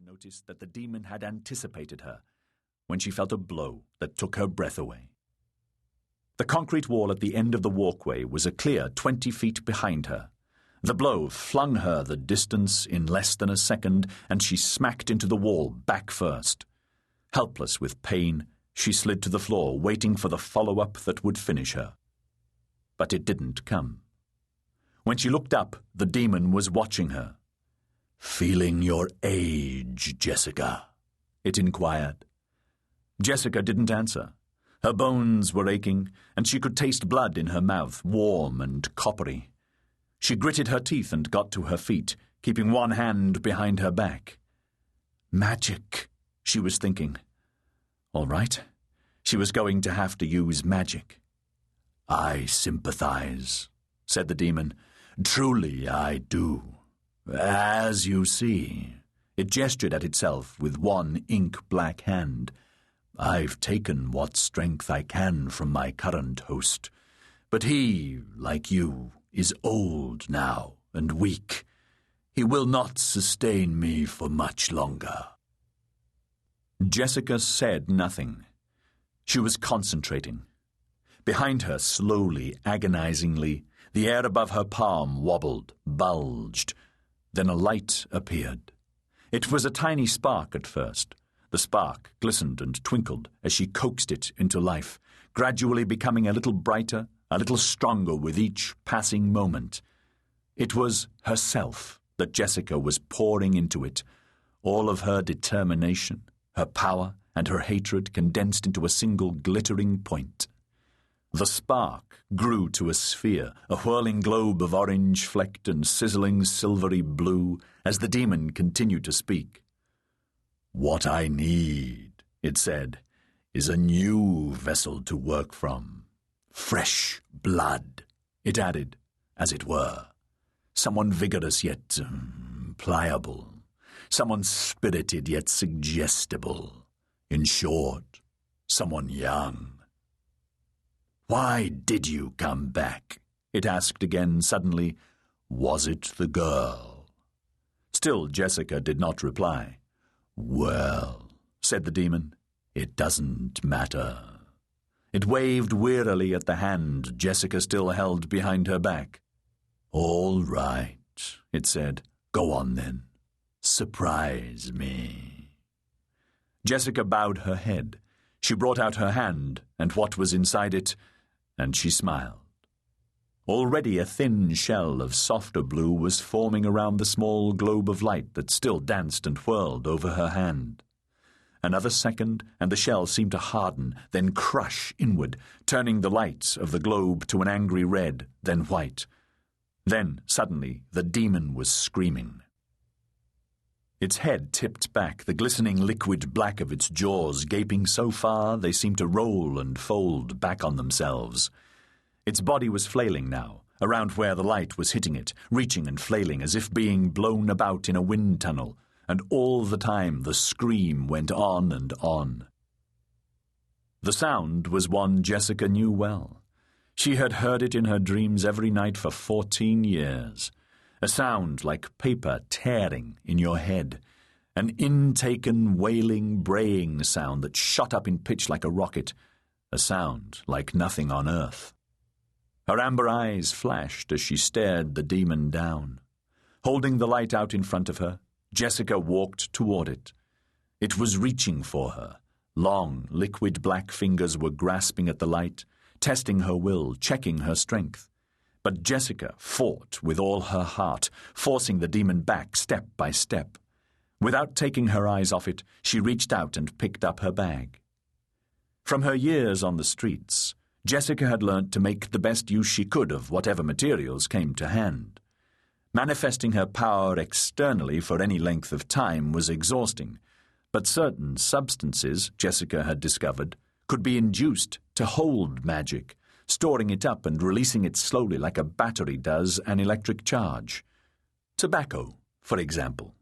noticed that the demon had anticipated her when she felt a blow that took her breath away. The concrete wall at the end of the walkway was a clear 20 feet behind her. The blow flung her the distance in less than a second, and she smacked into the wall back first. Helpless with pain, she slid to the floor, waiting for the follow-up that would finish her. But it didn't come. When she looked up, the demon was watching her. "Feeling your age, Jessica?" it inquired. Jessica didn't answer. Her bones were aching, and she could taste blood in her mouth, warm and coppery. She gritted her teeth and got to her feet, keeping one hand behind her back. Magic, she was thinking. All right, she was going to have to use magic. "I sympathize," said the demon. "Truly I do. As you see," it gestured at itself with one ink-black hand. "I've taken what strength I can from my current host, but he, like you, is old now and weak. He will not sustain me for much longer." Jessica said nothing. She was concentrating. Behind her, slowly, agonizingly, the air above her palm wobbled, bulged. Then a light appeared. It was a tiny spark at first. The spark glistened and twinkled as she coaxed it into life, gradually becoming a little brighter, a little stronger with each passing moment. It was herself that Jessica was pouring into it, all of her determination, her power, and her hatred condensed into a single glittering point. The spark grew to a sphere, a whirling globe of orange-flecked and sizzling silvery blue, as the demon continued to speak. "What I need," it said, "is a new vessel to work from. Fresh blood," it added, as it were. "Someone vigorous yet pliable. Someone spirited yet suggestible. In short, someone young." "Why did you come back?" it asked again suddenly. "Was it the girl?" Still Jessica did not reply. "Well," said the demon, "it doesn't matter." It waved wearily at the hand Jessica still held behind her back. "All right," it said. "Go on then. Surprise me." Jessica bowed her head. She brought out her hand and what was inside it, and she smiled. Already a thin shell of softer blue was forming around the small globe of light that still danced and whirled over her hand. Another second, and the shell seemed to harden, then crush inward, turning the light of the globe to an angry red, then white. Then, suddenly, the demon was screaming. Its head tipped back, the glistening liquid black of its jaws gaping so far they seemed to roll and fold back on themselves. Its body was flailing now, around where the light was hitting it, reaching and flailing as if being blown about in a wind tunnel, and all the time the scream went on and on. The sound was one Jessica knew well. She had heard it in her dreams every night for 14 years. A sound like paper tearing in your head, an intaken, wailing, braying sound that shot up in pitch like a rocket, a sound like nothing on earth. Her amber eyes flashed as she stared the demon down. Holding the light out in front of her, Jessica walked toward it. It was reaching for her. Long, liquid black fingers were grasping at the light, testing her will, checking her strength. But Jessica fought with all her heart, forcing the demon back step by step. Without taking her eyes off it, she reached out and picked up her bag. From her years on the streets, Jessica had learnt to make the best use she could of whatever materials came to hand. Manifesting her power externally for any length of time was exhausting, but certain substances, Jessica had discovered, could be induced to hold magic, storing it up and releasing it slowly like a battery does an electric charge. Tobacco, for example.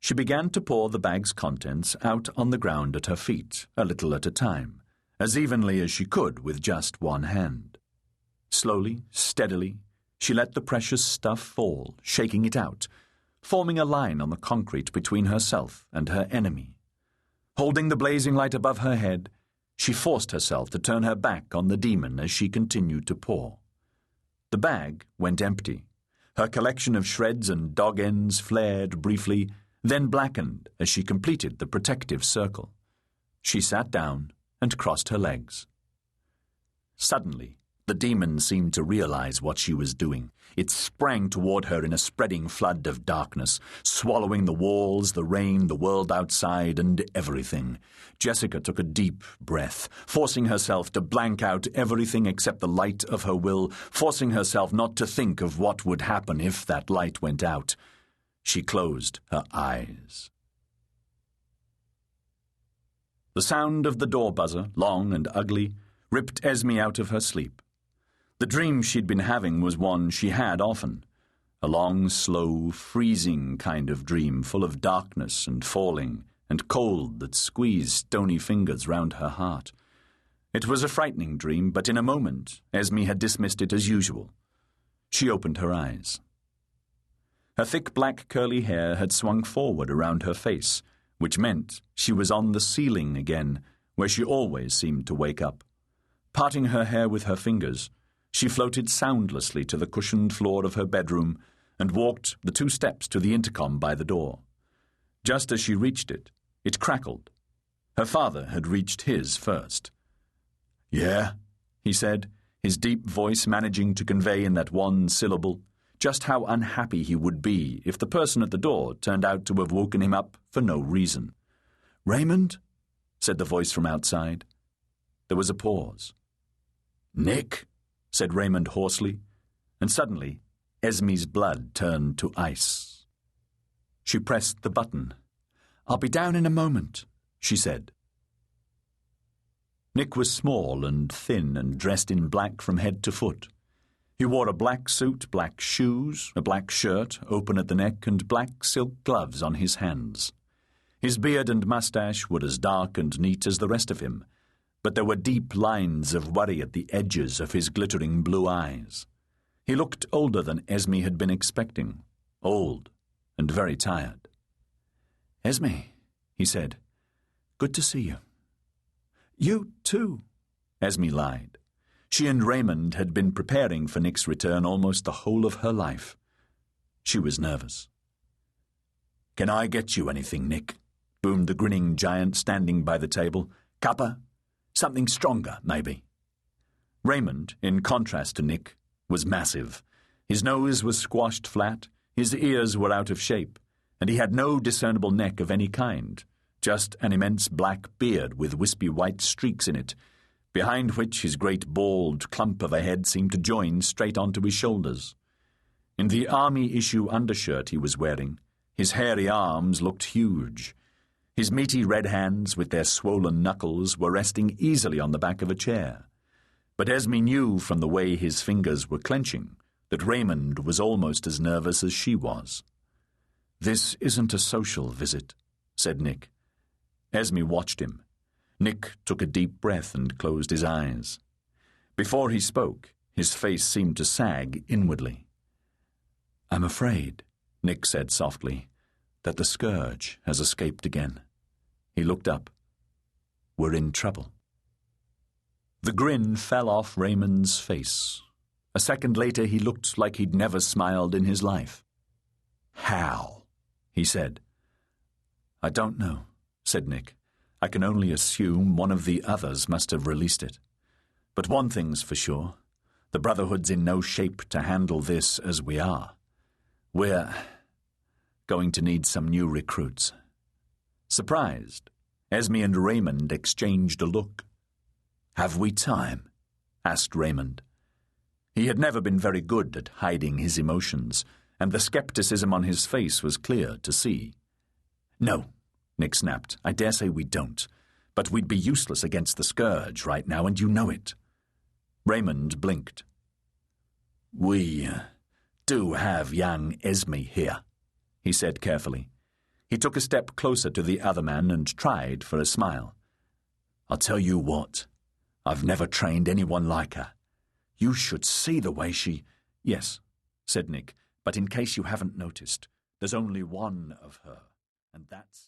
She began to pour the bag's contents out on the ground at her feet, a little at a time, as evenly as she could with just one hand. Slowly, steadily, she let the precious stuff fall, shaking it out, forming a line on the concrete between herself and her enemy. Holding the blazing light above her head, she forced herself to turn her back on the demon as she continued to pour. The bag went empty. Her collection of shreds and dog ends flared briefly, then blackened as she completed the protective circle. She sat down and crossed her legs. Suddenly, the demon seemed to realize what she was doing. It sprang toward her in a spreading flood of darkness, swallowing the walls, the rain, the world outside, and everything. Jessica took a deep breath, forcing herself to blank out everything except the light of her will, forcing herself not to think of what would happen if that light went out. She closed her eyes. The sound of the door buzzer, long and ugly, ripped Esme out of her sleep. The dream she'd been having was one she had often, a long, slow, freezing kind of dream full of darkness and falling and cold that squeezed stony fingers round her heart. It was a frightening dream, but in a moment Esme had dismissed it as usual. She opened her eyes. Her thick black curly hair had swung forward around her face, which meant she was on the ceiling again, where she always seemed to wake up. Parting her hair with her fingers, she floated soundlessly to the cushioned floor of her bedroom and walked the 2 steps to the intercom by the door. Just as she reached it, it crackled. Her father had reached his first. "Yeah," he said, his deep voice managing to convey in that one syllable just how unhappy he would be if the person at the door turned out to have woken him up for no reason. "Raymond?" said the voice from outside. There was a pause. "Nick?" said Raymond hoarsely, and suddenly Esme's blood turned to ice. She pressed the button. "I'll be down in a moment," she said. Nick was small and thin and dressed in black from head to foot. He wore a black suit, black shoes, a black shirt, open at the neck, and black silk gloves on his hands. His beard and mustache were as dark and neat as the rest of him, but there were deep lines of worry at the edges of his glittering blue eyes. He looked older than Esme had been expecting, old and very tired. "Esme," he said, "good to see you." "You too," Esme lied. She and Raymond had been preparing for Nick's return almost the whole of her life. She was nervous. "Can I get you anything, Nick?" boomed the grinning giant standing by the table. "Cuppa? Something stronger, maybe." Raymond, in contrast to Nick, was massive. His nose was squashed flat, his ears were out of shape, and he had no discernible neck of any kind, just an immense black beard with wispy white streaks in it, behind which his great bald clump of a head seemed to join straight onto his shoulders. In the army-issue undershirt he was wearing, his hairy arms looked huge. His meaty red hands, with their swollen knuckles, were resting easily on the back of a chair. But Esme knew from the way his fingers were clenching that Raymond was almost as nervous as she was. "This isn't a social visit," said Nick. Esme watched him. Nick took a deep breath and closed his eyes. Before he spoke, his face seemed to sag inwardly. "I'm afraid," Nick said softly, "that the Scourge has escaped again." He looked up. "We're in trouble." The grin fell off Raymond's face. A second later he looked like he'd never smiled in his life. "How?" he said. "I don't know," said Nick. "I can only assume one of the others must have released it. But one thing's for sure. The Brotherhood's in no shape to handle this as we are. We're going to need some new recruits." Surprised, Esme and Raymond exchanged a look. "Have we time?" asked Raymond. He had never been very good at hiding his emotions, and the skepticism on his face was clear to see. "No," Nick snapped. "I dare say we don't. But we'd be useless against the Scourge right now, and you know it." Raymond blinked. "We do have young Esme here," he said carefully. He took a step closer to the other man and tried for a smile. "I'll tell you what, I've never trained anyone like her. You should see the way she—" "Yes," said Nick, "but in case you haven't noticed, There's only one of her, and that's